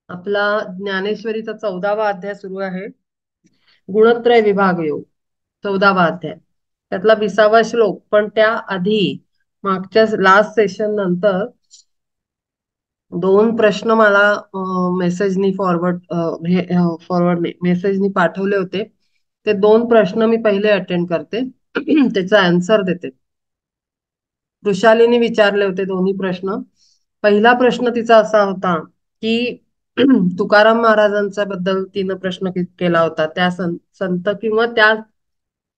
आपला ज्ञानेश्वरीचा 14वा अध्याय सुरू आहे. गुणत्रय विभाग योग 14वा अध्याय त्यातला 20वा श्लोक. पण त्या आधी मागच्या लास्ट सेशन नंतर दोन प्रश्न मला मेसेजनी फॉरवर्ड मेसेजनी पाठवले होते. ते दोन प्रश्न मी पहिले अटेंड करते. त्याचा आन्सर देते. वृषालीने विचारले होते दोन्ही प्रश्न. पहिला प्रश्न तिचा असा होता की तुकाराम महाराजांच्या बद्दल तिनं प्रश्न केला होता. त्या संत किंवा त्या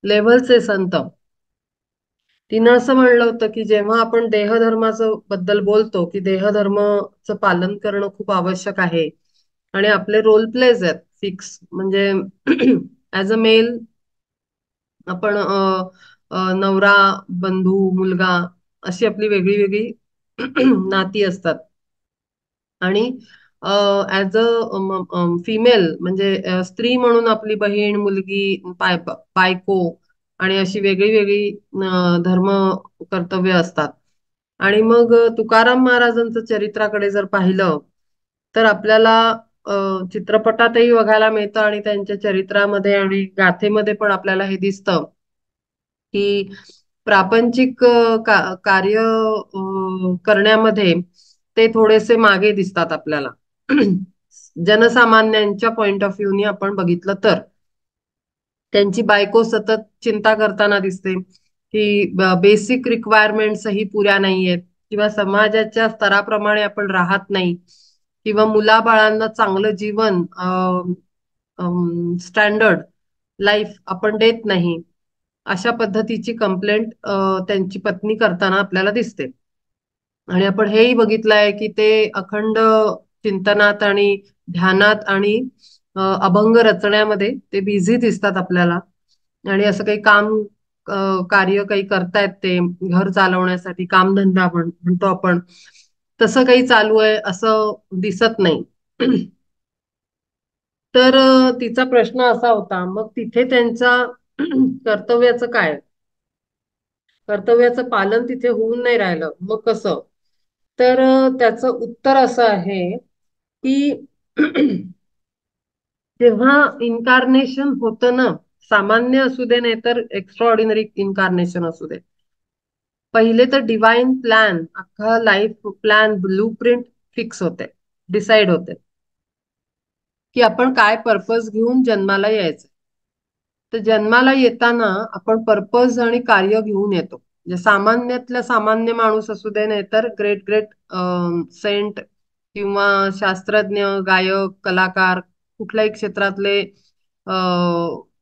लेव्हलचे संत. तिनं असं म्हणलं होतं की जेव्हा आपण देहधर्माचं बद्दल बोलतो की देहधर्माचं पालन करणं खूप आवश्यक आहे आणि आपले रोल प्लेज आहेत फिक्स. म्हणजे ऍज अ मेल आपण नवरा, बंधू, मुलगा अशी आपली वेगळी वेगळी नाती असतात. आणि ऍज अ फिमेल म्हणजे स्त्री म्हणून आपली बहीण, मुलगी, बायको आणि अशी वेगळी वेगळी धर्म कर्तव्य असतात. आणि मग तुकाराम महाराजांचं चरित्राकडे जर पाहिलं तर आपल्याला अ, चित्रपटातही बघायला मिळतं आणि त्यांच्या चरित्रामध्ये आणि गाथेमध्ये पण आपल्याला हे दिसतं की प्रापंचिक कार्य करण्यामध्ये ते थोडेसे मागे दिसतात आपल्याला. जनसामान्यांच्या पॉइंट ऑफ व्ह्यूनी आपण बघितलं तर त्यांची बायको सतत चिंता करताना दिसते की बेसिक रिक्वायरमेंट्सही पुऱ्या नाहीयेत किंवा समाजाच्या स्तराप्रमाणे आपण राहत नाही किंवा मुलाबाळांना चांगलं जीवन स्टँडर्ड लाईफ आपण देत नाही. अशा पद्धतीची कंप्लेंट त्यांची पत्नी करताना आपल्याला दिसते. आणि आपण हेही बघितलंय की ते अखंड चिंतनात आणि ध्यानात आणि अभंग रचण्यामध्ये ते बिझी दिसतात आपल्याला. आणि असं काही काम कार्य काही करतायत ते घर चालवण्यासाठी कामधंदा म्हणतो आपण, तसं काही चालू आहे असं दिसत नाही. तर तिचा प्रश्न असा होता, मग तिथे त्यांचा कर्तव्याचं काय? कर्तव्याचं पालन तिथे होऊन नाही राहिलं, मग कसं? तर त्याचं उत्तर असं आहे की जेव्हा इन्कारनेशन होतं ना, सामान्य असू दे नाही तर एक्स्ट्रा ऑर्डिनरी इन्कारनेशन असू दे, पहिले तर डिवाइन प्लॅन, अख्खा life plan, blue print fix होते, डिसाइड होते की आपण काय पर्पज घेऊन जन्माला यायचं. तर जन्माला येताना आपण पर्पज आणि कार्य घेऊन येतो. म्हणजे सामान्यातल्या सामान्य माणूस असू दे नाही तर ग्रेट ग्रेट सेंट किंवा शास्त्रज्ञ, गायक, कलाकार, कुठल्याही क्षेत्रातले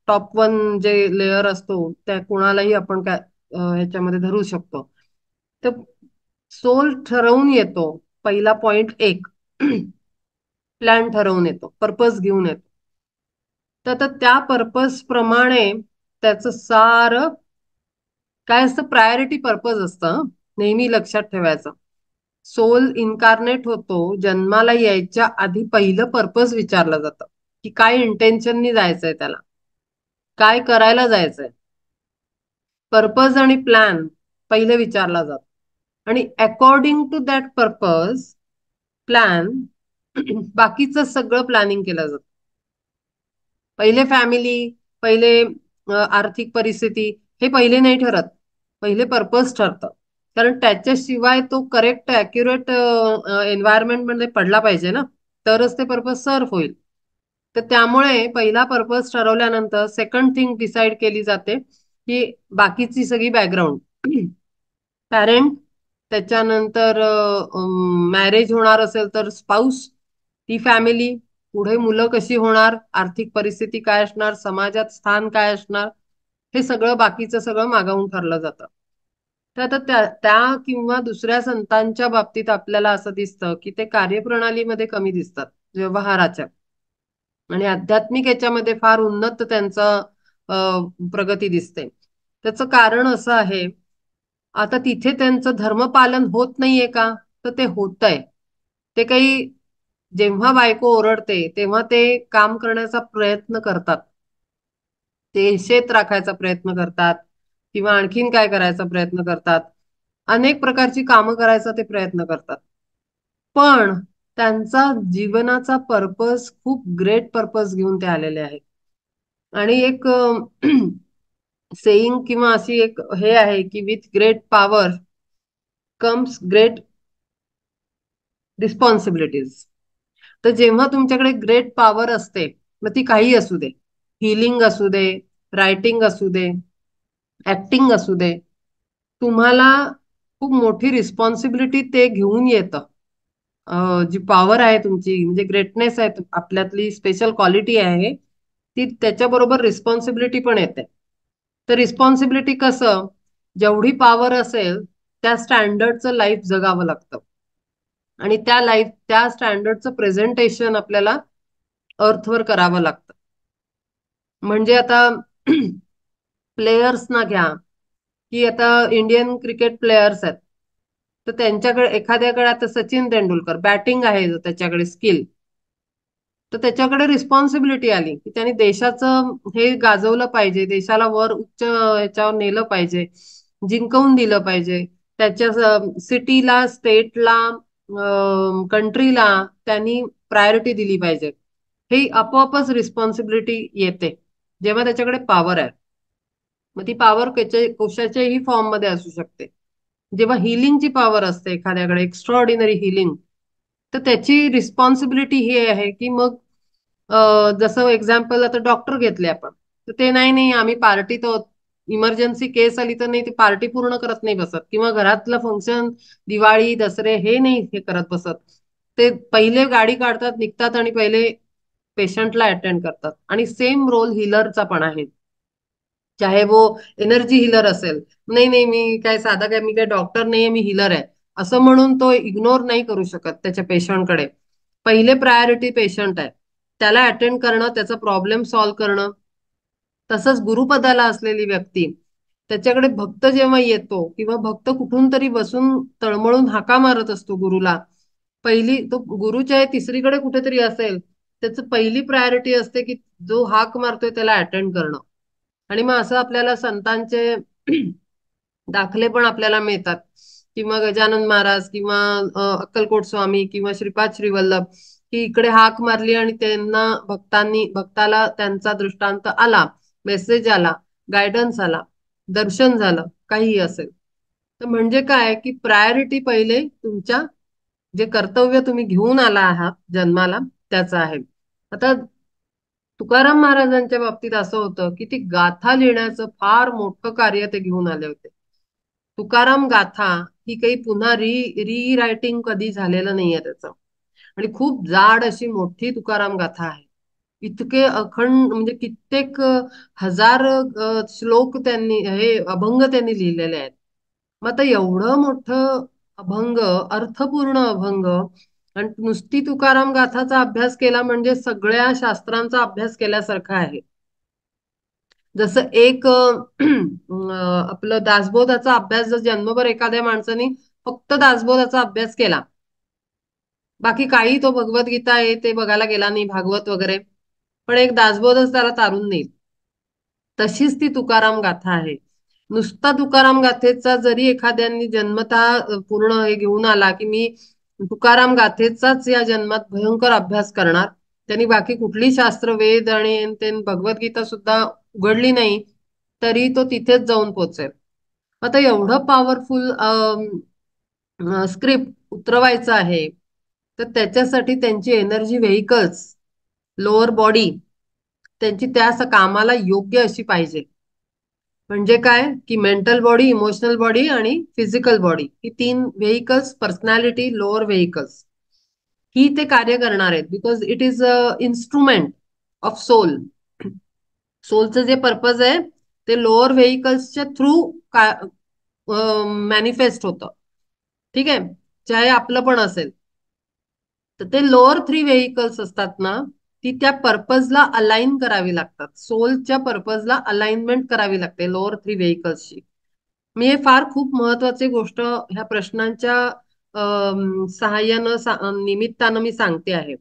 टॉप वन जे लेअर असतो त्या कोणालाही आपण काय ह्याच्यामध्ये धरू शकतो. तर सोल ठरवून येतो. पहिला पॉइंट एक. प्लॅन ठरवून येतो, पर्पज घेऊन येतो. तर आता त्या पर्पज प्रमाणे त्याचं सारं काय असतं, प्रायोरिटी पर्पज असतं नेहमी लक्षात ठेवायचं. सोल इन्कारनेट होतो, जन्माला यायच्या आधी पहिलं पर्पज विचारलं जातं की काय इंटेन्शननी जायचंय त्याला, काय करायला जायचंय. पर्पज आणि प्लॅन पहिले विचारला जातो आणि according to that purpose plan बाकीचं सगळं प्लॅनिंग केलं जातं. पहिले फॅमिली, पहिले आर्थिक परिस्थिती, हे पहिले नाही ठरत. पहिले पर्पज ठरतं. कारण त्याच्याशिवाय तो करेक्ट अॅक्युरेट एन्व्हायरमेंट मध्ये पडला पाहिजे ना, तरच ते पर्पज सर्व होईल. तर त्यामुळे पहिला पर्पज ठरवल्यानंतर सेकंड थिंग डिसाइड केली जाते की बाकीची सगळी बॅकग्राऊंड, पॅरेंट, त्याच्यानंतर मॅरेज होणार असेल तर स्पाऊस, ती फॅमिली, पुढे मुलं कशी होणार, आर्थिक परिस्थिती काय असणार, समाजात स्थान काय असणार, हे सगळं बाकीचं सगळं मागाहून ठरलं जातं. तर आता त्या किंवा दुसऱ्या संतांच्या बाबतीत आपल्याला असं दिसतं की ते कार्यप्रणालीमध्ये कमी दिसतात व्यवहाराच्या, आणि आध्यात्मिक याच्यामध्ये फार उन्नत त्यांचं प्रगती दिसते. त्याचं कारण असं आहे, आता तिथे त्यांचं धर्मपालन होत नाहीये का? तर ते होतंय. ते काही जेव्हा बायको ओरडते तेव्हा ते काम करण्याचा प्रयत्न करतात, ते शेत राखायचा प्रयत्न करतात किंवा आणखीन काय करायचा प्रयत्न करतात, अनेक प्रकारची कामं करायचा ते प्रयत्न करतात. पण त्यांचा जीवनाचा पर्पज खूप ग्रेट पर्पज घेऊन ते आलेले आहेत. आणि एक सेईंग किंवा अशी एक हे आहे की with great power comes great responsibilities. तर जेव्हा तुमच्याकडे ग्रेट पॉवर असते, मग ती काही असू दे, हिलिंग असू दे, रायटिंग असू दे, ऍक्टिंग असू दे, तुम्हाला खूप मोठी रिस्पॉन्सिबिलिटी ते घेऊन येतं. जी पॉवर आहे तुमची, म्हणजे ग्रेटनेस आहे आपल्यातली स्पेशल क्वालिटी आहे ती, त्याच्याबरोबर रिस्पॉन्सिबिलिटी पण येते. तर रिस्पॉन्सिबिलिटी कसं, जेवढी पॉवर असेल त्या स्टँडर्डचं लाईफ जगावं लागतं. आणि त्या स्टँडर्डचं प्रेझेंटेशन आपल्याला अर्थवर करावं लागतं. म्हणजे आता प्लेयर्स ना घ्या, की आता इंडियन क्रिकेट प्लेयर्स आहेत, तर त्यांच्याकडे एखाद्याकडे आता सचिन तेंडुलकर बॅटिंग आहे, जो त्याच्याकडे स्किल, तर त्याच्याकडे रिस्पॉन्सिबिलिटी आली की त्यांनी देशाचं हे गाजवलं पाहिजे, देशाला वर उच्च ह्याच्यावर नेलं पाहिजे, जिंकवून दिलं पाहिजे, त्याच्या सिटीला, स्टेटला, कंट्रीला त्यांनी प्रायोरिटी दिली पाहिजे. हे आपोआपच रिस्पॉन्सिबिलिटी येते जेव्हा त्याच्याकडे पॉवर आहे. मग ती पॉवर कशाच्याही फॉर्म मध्ये असू शकते. जेव्हा हिलिंगची पॉवर असते एखाद्याकडे, एक्स्ट्रॉर्डिनरी हिलिंग, तर त्याची रिस्पॉन्सिबिलिटी ही आहे की मग जसं एक्झाम्पल आता डॉक्टर घेतले आपण, तर ते नाही नाही आम्ही पार्टी, तर इमर्जन्सी केस आली तर नाही ते पार्टी पूर्ण करत नाही बसत, किंवा घरातलं फंक्शन, दिवाळी दसरे हे नाही हे करत बसत. ते पहिले गाडी काढतात, निघतात आणि पहिले पेशंटला अटेंड करतात. आणि सेम रोल हिलरचा पण आहे. चाहे वो एनर्जी हिलर असेल, नाही नाही मी काय साधा काय, मी काय डॉक्टर नाहीये, मी हिलर आहे असं म्हणून तो इग्नोर नाही करू शकत त्याच्या पेशंटकडे. पहिले प्रायोरिटी पेशंट आहे, त्याला अटेंड करणं, त्याचा प्रॉब्लेम सॉल्व्ह करणं. तसंच गुरुपदाला असलेली व्यक्ती, त्याच्याकडे भक्त जेव्हा येतो किंवा भक्त कुठून तरी बसून तळमळून हाका मारत असतो गुरुला, पहिली तो गुरुच्या तिसरीकडे कुठेतरी असेल, त्याचं पहिली प्रायोरिटी असते की जो हाक मारतोय त्याला अटेंड करणं. आणि मग असं आपल्याला संतांचे दाखले पण आपल्याला मिळतात, किंवा गजानन महाराज, किंवा अक्कलकोट स्वामी, किंवा श्रीपाद श्रीवल्लभ, की इकडे हाक मारली आणि त्यांना भक्ताला त्यांचा दृष्टांत आला, मेसेज आला, गायडन्स आला, दर्शन झालं, काहीही असेल. तर म्हणजे काय की प्रायोरिटी पहिले तुमच्या जे कर्तव्य तुम्ही घेऊन आला आहात जन्माला त्याचं आहे. आता तुकाराम महाराजांच्या बाबतीत असं होतं की ती गाथा लिहिण्याचं फार मोठं कार्य ते घेऊन आले होते. तुकाराम गाथा ही काही पुन्हा री रायटिंग कधी झालेलं नाहीये त्याचं. आणि खूप जाड अशी मोठी तुकाराम गाथा आहे. इतके अखंड म्हणजे कित्येक हजार श्लोक त्यांनी, हे अभंग त्यांनी लिहिलेले आहेत. मग आता एवढं मोठं अभंग, अर्थपूर्ण अभंग, आणि नुसती तुकाराम गाथाचा अभ्यास केला म्हणजे सगळ्या शास्त्रांचा अभ्यास केल्यासारखा आहे. जसं एक आपलं दासबोधाचा अभ्यास जर जन्मभर एखाद्या माणसाने फक्त दासबोधाचा अभ्यास केला, बाकी काही तो भगवद्गीता आहे ते बघायला गेला नाही, भागवत वगैरे, पण एक दासबोधच त्याला तारून नेईल, तशीच ती तुकाराम गाथा आहे. नुसता तुकाराम गाथेचा जरी एखाद्यानी जन्मतः पूर्ण हे घेऊन आला की मी तुकाराम गाथेचाच या जन्मात भयंकर अभ्यास करणार, त्यांनी बाकी कुठली शास्त्र, वेद आणि भगवद्गीता सुद्धा उघडली नाही, तरी तो तिथेच जाऊन पोचेल. आता एवढं पॉवरफुल स्क्रिप्ट उतरवायचं आहे, तर त्याच्यासाठी त्यांची एनर्जी व्हेकल्स, लोअर बॉडी, त्यांची त्या कामाला योग्य अशी पाहिजे. म्हणजे काय की मेंटल बॉडी, इमोशनल बॉडी आणि फिजिकल बॉडी, ही तीन व्हेकल्स, पर्सनॅलिटी, लोअर व्हेकल्स, ही ते कार्य करणार आहेत. Because it is a instrument of soul. सोलचं जे पर्पज आहे ते लोअर व्हेकल्सच्या थ्रू मॅनिफेस्ट होतं. ठीक आहे, चाहे आपलं पण असेल, तर ते लोअर थ्री व्हेकल्स असतात ना, ती त्या पर्पजला अलाइन करावी लागतात. सोलच्या पर्पजला अलाइनमेंट करावी लागते लोअर थ्री व्हेकल्सची. मी हे फार खूप महत्वाची गोष्ट ह्या प्रश्नांच्या सहाय्यानं निमित्तानं मी सांगते आहे.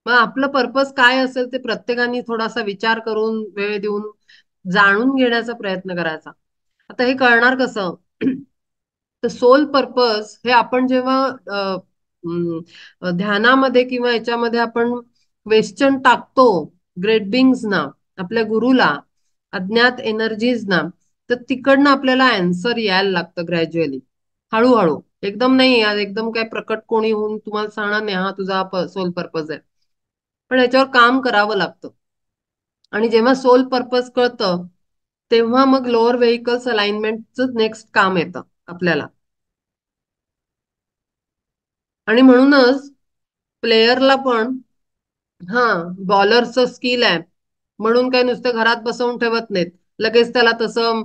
मग आपलं पर्पज काय असेल ते प्रत्येकाने थोडासा विचार करून, वेळ देऊन जाणून घेण्याचा प्रयत्न करायचा. आता हे कळणार कसं? तर सोल पर्पज हे आपण जेव्हा ध्यानामध्ये किंवा याच्यामध्ये आपण क्वेश्चन टाकतो ग्रेट बिंग्सना, आपल्या गुरुला, अज्ञात एनर्जीजना, तर तिकडनं आपल्याला आन्सर यायला लागतं ग्रॅज्युअली, हळूहळू. एकदम नाही, आज एकदम काय प्रकट कोणी होऊन तुम्हाला सांगणार नाही हा तुझा सोल पर्पज आहे. पण याच्यावर काम करावं लागतं. आणि जेव्हा सोल पर्पज कळतं तेव्हा मग लोअर व्हेकल्स अलाइनमेंटच नेक्स्ट काम येतं आपल्याला. आणि म्हणूनच प्लेयरला पण, हा, बॉलरचं स्किल आहे म्हणून काय नुसतं घरात बसवून ठेवत नाहीत. लगेच त्याला तसं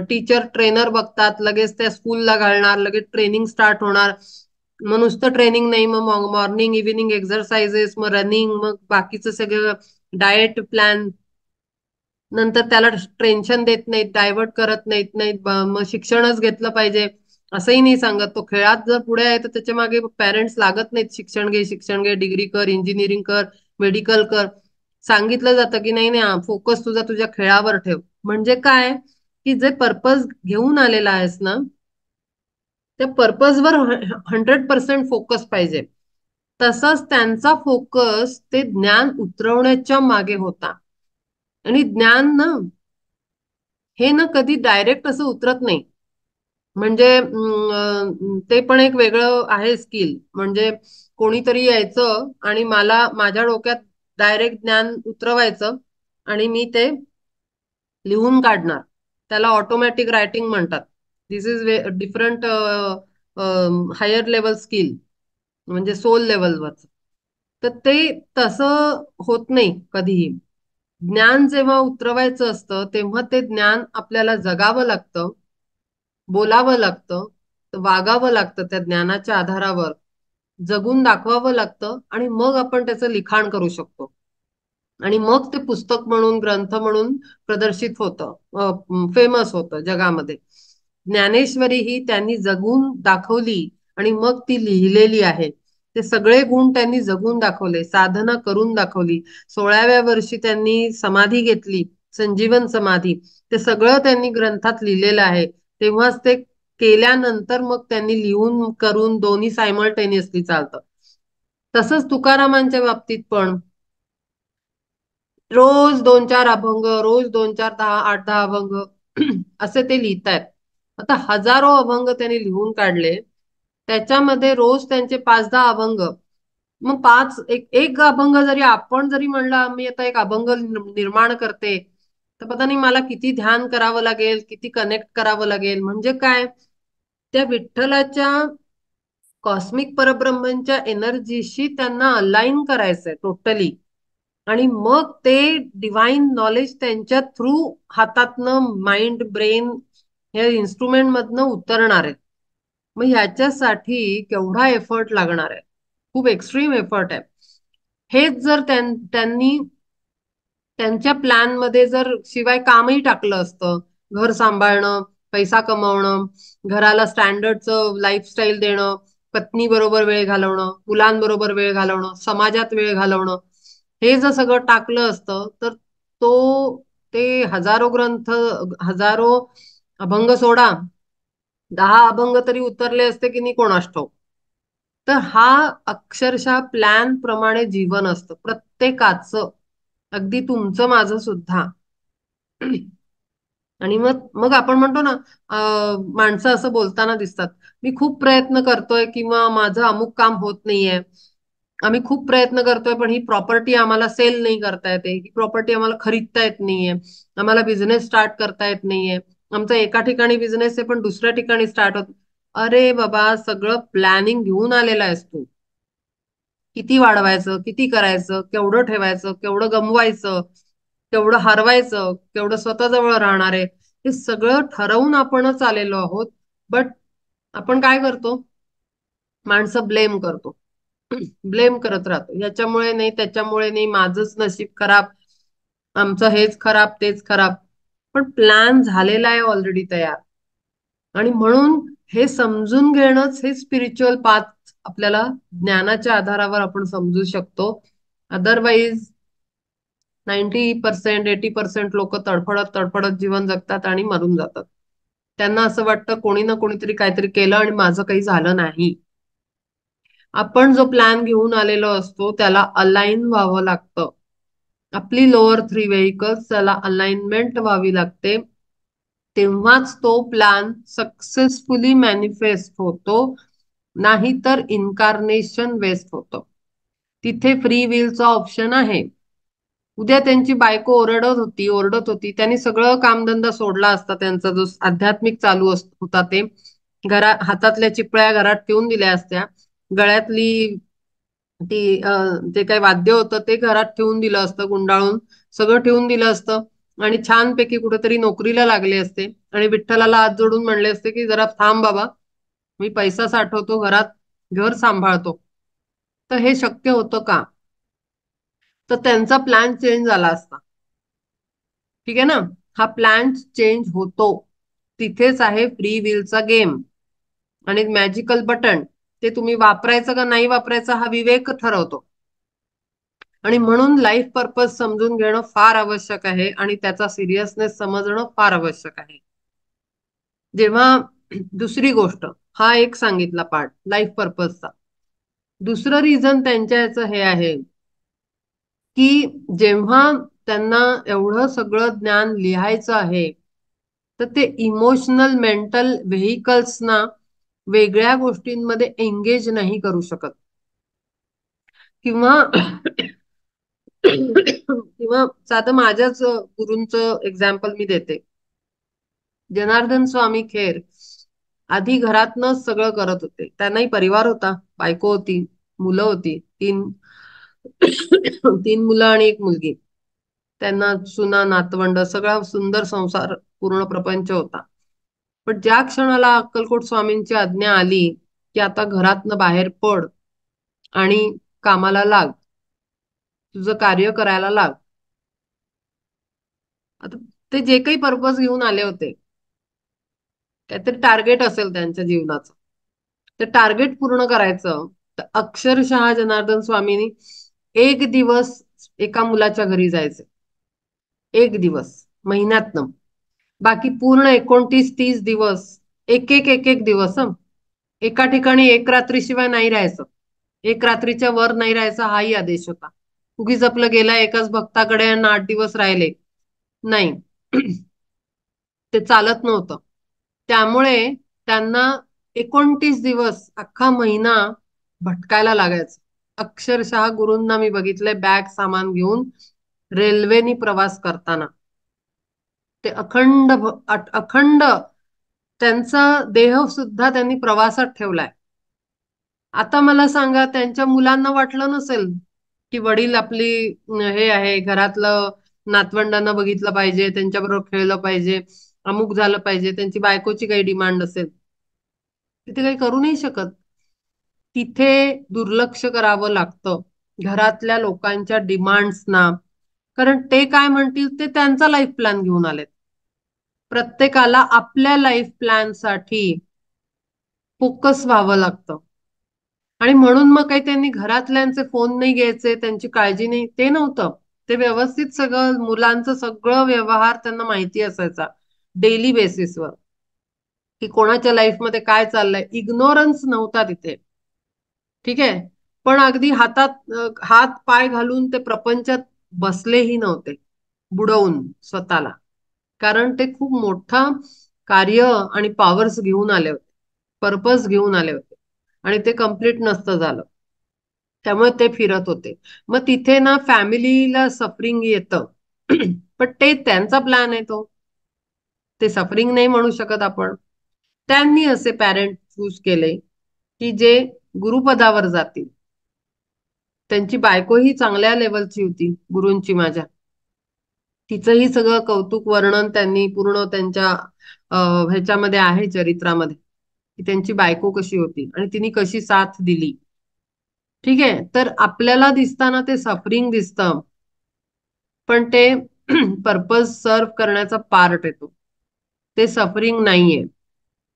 टीचर ट्रेनर बघतात, लगेच त्या स्कूलला घालणार, लगेच ट्रेनिंग स्टार्ट होणार. मग नुसतं ट्रेनिंग नाही, मग मॉर्निंग इव्हिनिंग एक्सरसाइजेस, मग रनिंग, मग बाकीचं सगळं डाएट प्लॅन. नंतर त्याला टेन्शन देत नाहीत, डायव्हर्ट करत नाहीत मग शिक्षणच घेतलं पाहिजे असंही नाही सांगत. तो खेळात जर पुढे आहे तर त्याच्या मागे पॅरेंट्स लागत नाहीत, शिक्षण घे, डिग्री कर, इंजिनिअरिंग कर, मेडिकल कर. सांगितलं जातं की नाही नाही, फोकस तुझा तुझ्या खेळावर ठेव. म्हणजे काय, की जे पर्पज घेऊन आलेला आहेस ना, त्या पर्पजवर 100% फोकस पाहिजे. तसंच त्यांचा फोकस ते ज्ञान उतरवण्याच्या मागे होता. आणि ज्ञान ना, हे ना कधी डायरेक्ट असं उतरत नाही. म्हणजे ते पण एक वेगळं आहे स्किल. म्हणजे कोणीतरी यायचं आणि मला माझ्या डोक्यात डायरेक्ट ज्ञान उतरवायचं आणि मी ते लिहून काढणार. त्याला ऑटोमॅटिक रायटिंग म्हणतात. This is different higher level skill, म्हणजे सोल लेवलवर. तर ते तसं होत नाही कधीही. ज्ञान जेव्हा उतरवायचं असतं तेव्हा ते ज्ञान आपल्याला जगावं लागतं, बोलावं लागतं, वागावं लागतं त्या ज्ञानाच्या आधारावर, जगून दाखवावं लागतं, आणि मग आपण त्याचं लिखाण करू शकतो. आणि मग ते पुस्तक म्हणून, ग्रंथ म्हणून प्रदर्शित होतं, फेमस होतं जगामध्ये. ज्ञानेश्वरी ही त्यांनी जगून दाखवली आणि मग ती लिहिलेली आहे. ते सगळे गुण त्यांनी जगून दाखवले, साधना करून दाखवली. 16व्या वर्षी त्यांनी समाधी घेतली, संजीवन समाधी. ते सगळं त्यांनी ग्रंथात लिहिलेलं आहे. तेव्हाच ते केल्यानंतर मग त्यांनी लिहून करून दोन्ही सायमल्टेनियसली चालतं. तसंच तुकारामांच्या बाबतीत पण रोज दोन चार अभंग, रोज दोन चार, दहा, आठ दहा अभंग असे ते लिहितायत. आता हजारो अभंग त्यांनी लिहून काढले. त्याच्यामध्ये रोज त्यांचे 5-10 अभंग. मग एक अभंग जरी आपण जरी म्हणला मी आता एक अभंग निर्माण करते, तर पता नाही मला किती ध्यान करावं लागेल, किती कनेक्ट करावं लागेल. म्हणजे काय, त्या विठ्ठलाच्या कॉस्मिक परब्रह्मच्या एनर्जीशी त्यांना अलाइन करायचंय टोटली. आणि मग ते डिव्हाइन नॉलेज त्यांच्या थ्रू हातातनं, माइंड, ब्रेन या इन्स्ट्रुमेंट मधनं उतरणार आहे. मग ह्याच्यासाठी केवढा एफर्ट लागणार आहे, खूप एक्स्ट्रीम एफर्ट आहे. हेच जर त्यांनी त्यांच्या प्लॅन मध्ये जर शिवाय कामही टाकलं असतं, घर सांभाळणं, पैसा कमवणं, घराला स्टँडर्डचं लाईफस्टाईल देणं, पत्नी बरोबर वेळ घालवणं, मुलांबरोबर वेळ घालवणं, समाजात वेळ घालवणं, हे जर सगळं टाकलं असतं तर ते हजारो ग्रंथ, हजारो अभंग सोडा, 10 अभंग तरी उतरले असते की नाही कोणास ठाऊक. तर हा अक्षरशः प्लॅन प्रमाणे जीवन असतं प्रत्येकाचं, अगदी तुमचं माझं सुद्धा. आणि मग आपण म्हणतो ना, माणसं असं बोलताना दिसतात, मी खूप प्रयत्न करतोय किंवा माझं अमुक काम होत नाहीये, आम्ही खूप प्रयत्न करतोय पण ही प्रॉपर्टी आम्हाला सेल नाही करता येते, ही प्रॉपर्टी आम्हाला खरीदता येत नाहीये, आम्हाला बिझनेस स्टार्ट करता येत नाहीये, आमचा एका ठिकाणी बिझनेस आहे पण दुसऱ्या ठिकाणी स्टार्ट होत. अरे बाबा, सगळं प्लॅनिंग घेऊन आलेला आहेस तू. किती वाढवायचं, किती करायचं, केवढं ठेवायचं, केवढं गमवायचं, केवढं हरवायचं, केवढं स्वतः जवळ राहणार आहे, हे सगळं ठरवून आपणच आलेलो आहोत. बट आपण काय करतो, माणसं ब्लेम करतो, ब्लेम करत राहतो, याच्यामुळे नाही, त्याच्यामुळे नाही, माझंच नशीब खराब, आमचं हेच खराब, तेच खराब. पण प्लॅन झालेला आहे ऑलरेडी तयार. आणि म्हणून हे समजून घेणंच हे स्पिरिच्युअल पाथ आपल्याला ज्ञानाच्या आधारावर आपण समजू शकतो. अदरवाईज 90%, 80% लोक तडफडत तडफडत जीवन जगतात आणि मरून जातात. त्यांना असं वाटतं कोणी ना कोणीतरी काहीतरी केलं आणि माझं काही झालं नाही. आपण जो प्लॅन घेऊन आलेलो असतो त्याला अलाइन व्हावं लागतं. आपली लोअर थ्री व्हेकल्स त्याला अलाइनमेंट व्हावी लागते. तेव्हाच तो प्लॅन सक्सेसफुली मॅनिफेस्ट होतो, नाहीतर इन्कारनेशन वेस्ट होतं. तिथे फ्री विलचा ऑप्शन आहे. उद्या त्यांची बायको ओरडत होती, त्यांनी सगळं कामधंदा सोडला असता, त्यांचा जो आध्यात्मिक चालू होता ते. हातातल्या चिपळ्या घरात ठेवून दिल्या असत्या, गळ्यातली ती जे काही वाद्य होतं ते घरात ठेवून दिलं असतं, गुंडाळून सगळं ठेवून दिलं असतं, आणि छानपैकी कुठेतरी नोकरीला लागले असते, आणि विठ्ठलाला हात जोडून म्हणले असते की जरा थांब बाबा, मी पैसा साठवतो, घरात घर सांभाळतो. तर हे शक्य होतं का? तर त्यांचा प्लॅन चेंज झाला असता. ठीक आहे ना? हा प्लॅन चेंज होतो. तिथेच आहे फ्री विलचा गेम आणि मॅजिकल बटन. ते तुम्ही वापरायचं का नाही वापरायचं हा विवेक ठरवतो. आणि म्हणून लाईफ पर्पज समजून घेणं फार आवश्यक आहे आणि त्याचा सिरियसनेस समजणं फार आवश्यक आहे. जेव्हा दुसरी गोष्ट, हा एक सांगितला पार्ट लाईफ पर्पजचा. दुसरं रिझन त्यांच्या याचं हे आहे की जेव्हा त्यांना एवढं सगळं ज्ञान लिहायचं आहे, तर ते इमोशनल मेंटल व्हेकल्सना वेगळ्या गोष्टींमध्ये एंगेज नाही करू शकत. किंवा किंवा साधं माझ्याच गुरूंचं एक्झाम्पल मी देते. जनार्दन स्वामी खेर आधी घरातनच सगळं करत होते. त्यांनाही परिवार होता, बायको होती, मुलं होती, तीन मुलं आणि एक मुलगी. त्यांना सुना नातवंड सगळा सुंदर संसार, पूर्ण प्रपंच होता. पण ज्या क्षणाला अक्कलकोट स्वामींची आज्ञा आली की आता घरातनं बाहेर पड आणि कामाला लाग, तुझं कार्य करायला लाग. आता ते जे काही पर्पज घेऊन आले होते, काहीतरी टार्गेट असेल त्यांच्या जीवनाचं, ते टार्गेट पूर्ण करायचं. तर अक्षरशः जनार्दन स्वामींनी एक दिवस एका मुलाच्या घरी जायचे, एक दिवस महिन्यातनं. बाकी पूर्ण 29-30 दिवस, एक एक दिवस एका ठिकाणी एक रात्रीशिवाय नाही राहायचं. एक रात्रीच्या वर नाही राहायचा हाही आदेश होता. उगीच आपलं गेला एकाच भक्ताकडे आणि 8 दिवस राहिले नाही. ते चालत नव्हतं. त्यामुळे त्यांना 29 दिवस अख्खा महिना भटकायला लागायचं. अक्षरशः गुरूंना मी बघितलंय बॅग सामान घेऊन रेल्वेनी प्रवास करताना. ते अखंड त्यांचा देह सुद्धा त्यांनी प्रवासात ठेवलाय. आता मला सांगा, त्यांच्या मुलांना वाटलं नसेल की वडील आपली हे आहे, घरातलं नातवंडांना बघितलं पाहिजे, त्यांच्याबरोबर खेळलं पाहिजे, अमुक झालं पाहिजे, त्यांची बायकोची काही डिमांड असेल, तिथे काही करू नाही शकत. तिथे दुर्लक्ष करावं लागतं घरातल्या लोकांच्या डिमांड्सना. कारण ते काय म्हणतील ते त्यांचा लाईफ प्लॅन घेऊन आलेत. प्रत्येकाला आपल्या लाईफ प्लॅन साठी फोकस व्हावं लागतं. आणि म्हणून मग काही त्यांनी घरातल्यांचे फोन नाही घ्यायचे, त्यांची काळजी नाही, ते नव्हतं. ते व्यवस्थित सगळं मुलांचं सगळं व्यवहार त्यांना माहिती असायचा डेली बेसिसवर, की कोणाच्या लाईफमध्ये काय चाललंय. इग्नोरन्स नव्हता तिथे. ठीक आहे. पण अगदी हातात हात पाय घालून ते प्रपंचात बसलेही नव्हते, बुडवून स्वतःला. कारण ते खूप मोठा कार्य आणि पॉवर्स घेऊन आले होते, पर्पज घेऊन आले होते, आणि ते कम्प्लीट नसतं झालं. त्यामुळे ते फिरत होते. मग तिथे ना फॅमिलीला सफरिंग येतं. पण ते त्यांचा प्लॅन आहे तो, ते सफरिंग नाही म्हणू शकत आपण. त्यांनी असे पॅरेंट चूज केले की जे गुरुपदावर जातील. त्यांची बायको ही चांगल्या लेवलची होती, गुरूंची माझ्या. तिचंही सगळं कौतुक वर्णन त्यांनी पूर्ण त्यांच्या ह्याच्यामध्ये आहे, चरित्रामध्ये, की त्यांची बायको कशी होती आणि तिने कशी साथ दिली. ठीक आहे. तर आपल्याला दिसताना ते सफरिंग दिसतं, पण ते पर्पज सर्व करण्याचा पार्ट येतो, ते सफरिंग नाहीये.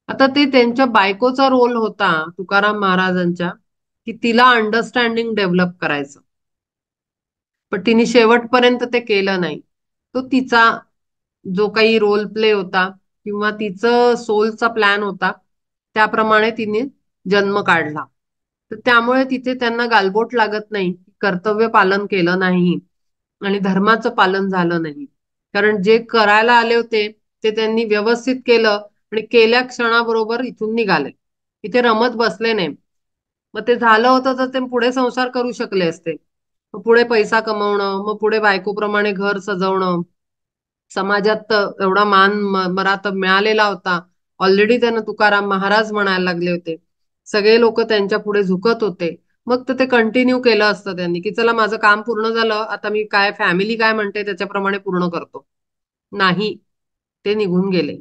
आता ते त्यांच्या बायकोचा रोल होता तुकाराम महाराजांच्या, की तिला अंडरस्टँडिंग डेव्हलप करायचं. पण तिने शेवटपर्यंत ते केलं नाही. तो तिचा जो काही रोल प्ले होता किंवा तिचं सोलचा प्लॅन होता, त्याप्रमाणे तिने जन्म काढला. तर त्यामुळे तिथे त्यांना गालबोट लागत नाही, कर्तव्य पालन केलं नाही आणि धर्माचं पालन झालं नाही. कारण जे करायला आले होते ते त्यांनी व्यवस्थित केलं आणि केल्या क्षणाबरोबर इथून निघाले. इथे रमत बसले नाही. मग ते झालं होतं तर ते पुढे संसार करू शकले असते. मग पुढे पैसा कमवणं, मग पुढे बायकोप्रमाणे घर सजवणं, समाजात तर एवढा मान मरातब मिळालेला होता. ऑलरेडी त्यांना तुकाराम महाराज म्हणायला लागले होते. सगळे लोक त्यांच्या पुढे झुकत होते. मग तर ते कंटिन्यू केलं असतं त्यांनी, की चला माझं काम पूर्ण झालं, आता मी काय फॅमिली काय म्हणते त्याच्याप्रमाणे पूर्ण करतो. नाही, ते निघून गेले.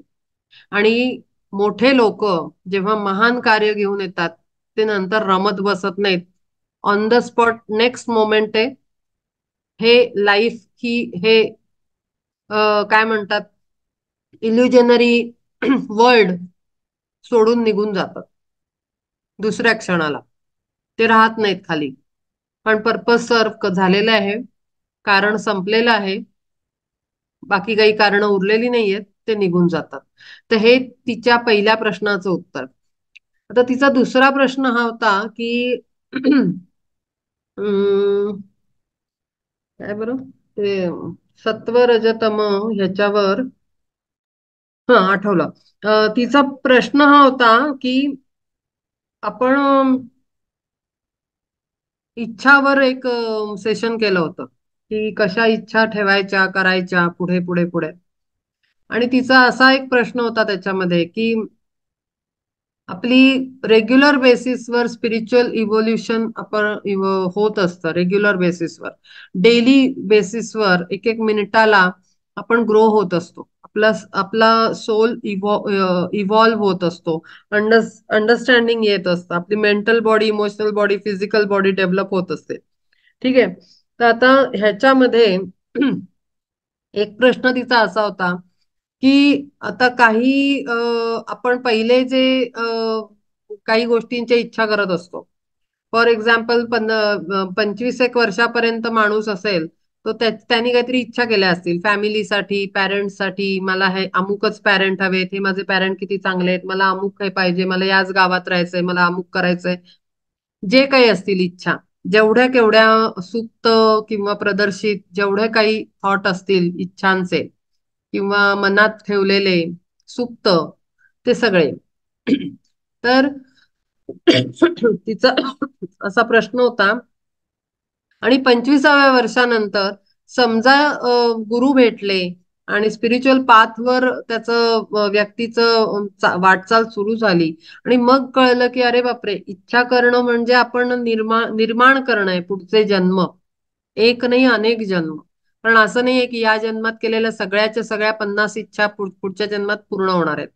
आणि मोठे लोक जेव्हा महान कार्य घेऊन येतात ते नंतर रमत बसत नाहीत. On the spot next moment आहे हे लाईफ ही हे काय म्हणतात इल्युजनरी वर्ल्ड सोडून निघून जातात दुसऱ्या क्षणाला. ते राहत नाहीत खाली. पण पर्पज सर्व झालेलं आहे, कारण संपलेलं आहे, बाकी काही कारण उरलेली नाहीयेत, ते निघून जातात. तर हे तिच्या पहिल्या प्रश्नाचं उत्तर. आता तिचा दुसरा प्रश्न हा होता की अं, काय बरं ते सत्व रजतम ह्याच्यावर, हा आठवलं. तिचा प्रश्न हा होता की आपण इच्छावर एक सेशन केलं होतं की कशा इच्छा ठेवायच्या करायच्या पुढे पुढे पुढे. आणि तिचा असा एक प्रश्न होता त्याच्यामध्ये की आपली रेग्युलर बेसिसवर स्पिरिच्युअल इव्होल्युशन आपण होत असतं रेग्युलर बेसिसवर. डेली बेसिसवर एक एक मिनिटाला आपण ग्रो होत असतो. आपला आपला सोल इव्हॉल्व्ह होत असतो. अंडरस्टँडिंग येत असतं. आपली mental body, emotional body, physical body develop होत असते. ठीक आहे. तर आता ह्याच्यामध्ये एक प्रश्न तिचा असा होता की आता काही आपण पहिले जे काही गोष्टींच्या इच्छा करत असतो. फॉर एक्झाम्पल 25 एक वर्षापर्यंत माणूस असेल तो त्यांनी काहीतरी इच्छा केल्या असतील फॅमिलीसाठी, पॅरेंट्ससाठी. मला हे अमुकच पॅरेंट हवेत, हे माझे पॅरेंट किती चांगले आहेत, मला अमुक हे पाहिजे, मला याच गावात राहायचंय, मला अमुक करायचंय. जे काही असतील इच्छा, जेवढ्या केवढ्या सुप्त किंवा प्रदर्शित जेवढे काही थॉट असतील इच्छांचे किंवा मनात ठेवलेले सुप्त, ते सगळे. तर तिचा असा प्रश्न होता. आणि 25व्या वर्षानंतर समजा गुरु भेटले आणि स्पिरिच्युअल पाथवर त्याचं व्यक्तीचं वाटचाल सुरू झाली आणि मग कळलं की अरे बापरे, इच्छा करणं म्हणजे आपण निर्माण करणं आहे पुढचे जन्म. एक नाही, अनेक जन्म. पण असं नाहीये की या जन्मात केलेल्या सगळ्याच्या सगळ्या 50 इच्छा पुढच्या जन्मात पूर्ण होणार आहेत.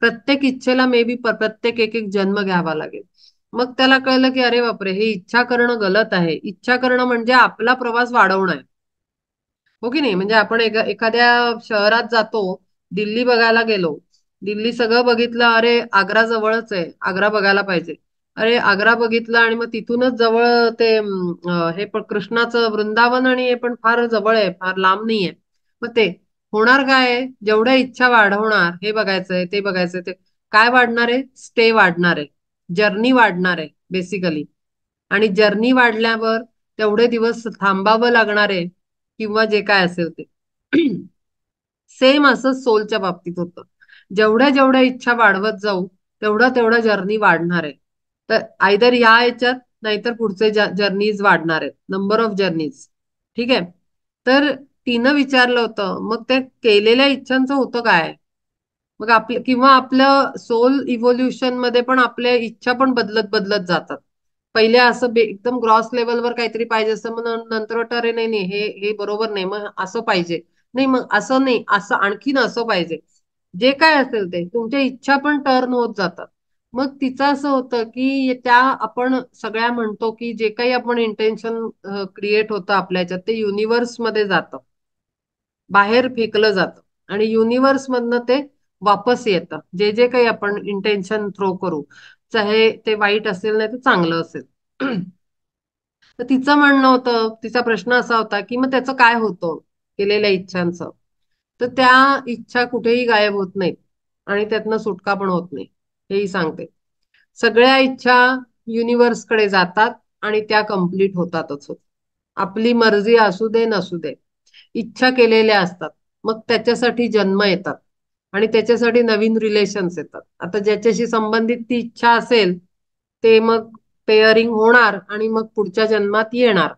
प्रत्येक इच्छेला मे बी प्रत्येक एक एक जन्म घ्यावा लागेल. मग त्याला कळलं की अरे बापरे, हे इच्छा करणं गलत आहे. इच्छा करणं म्हणजे आपला प्रवास वाढवणं आहे. हो की नाही? म्हणजे आपण एखाद्या शहरात जातो, दिल्ली बघायला गेलो, दिल्ली सगळं बघितलं, अरे आग्रा जवळच आहे, आग्रा बघायला पाहिजे. अरे आग्रा बघितलं आणि मग तिथूनच जवळ ते हे पण कृष्णाचं वृंदावन आणि हे पण फार जवळ आहे, फार लांब नाहीये. मग ते होणार काय? जेवढ्या इच्छा वाढवणार, हे बघायचंय ते बघायचंय, ते काय वाढणार आहे? स्टे वाढणार आहे, जर्नी वाढणार आहे बेसिकली. आणि जर्नी वाढल्यावर तेवढे दिवस थांबावं लागणार आहे किंवा जे काय असेल ते. सेम असं सोलच्या बाबतीत होतं. जेवढ्या जेवढ्या इच्छा वाढवत जाऊ तेवढा तेवढा जर्नी वाढणार आहे. तर आयदर या याच्यात नाहीतर पुढचे जर्नीज वाढणार आहेत, नंबर ऑफ जर्नीज. ठीक आहे. तर तिनं विचारलं होतं मग त्या केलेल्या इच्छांचं होतं काय. मग आपलं किंवा आपलं सोल इव्होल्युशन मध्ये पण आपल्या इच्छा पण बदलत बदलत जातात. पहिले असं एकदम ग्रॉस लेवलवर काहीतरी पाहिजे असं, मग नंतर वाटतं अरे नाही नाही, हे हे बरोबर नाही, मग असं पाहिजे. नाही मग असं नाही, असं आणखीन असं पाहिजे. जे काय असेल ते तुमच्या इच्छा पण टर्न होत जातात. मग तिचं असं होतं की त्या आपण सगळ्या म्हणतो की जे काही आपण इंटेन्शन क्रिएट होतं आपल्या ह्याच्यात ते युनिव्हर्स मध्ये जातं, बाहेर फेकलं जातं. आणि युनिव्हर्स मधनं ते वापस येतं, जे जे काही आपण इंटेन्शन थ्रो करू, चाहे ते वाईट असेल नाही तर चांगलं असेल. तर तिचं म्हणणं होतं, तिचा प्रश्न असा होता की मग त्याचं काय होतं केलेल्या इच्छांचं. तर त्या इच्छा कुठेही गायब होत नाहीत आणि त्यातनं सुटका पण होत नाही, हेही सांगते. सगळ्या इच्छा युनिव्हर्सकडे जातात आणि त्या कम्प्लीट होतातच होत. आपली मर्जी असू दे नसू दे, इच्छा केलेल्या असतात. मग त्याच्यासाठी जन्म येतात आणि त्याच्यासाठी नवीन रिलेशन्स येतात. आता ज्याच्याशी संबंधित ती इच्छा असेल ते मग पेअरिंग होणार आणि मग पुढच्या जन्मात येणार.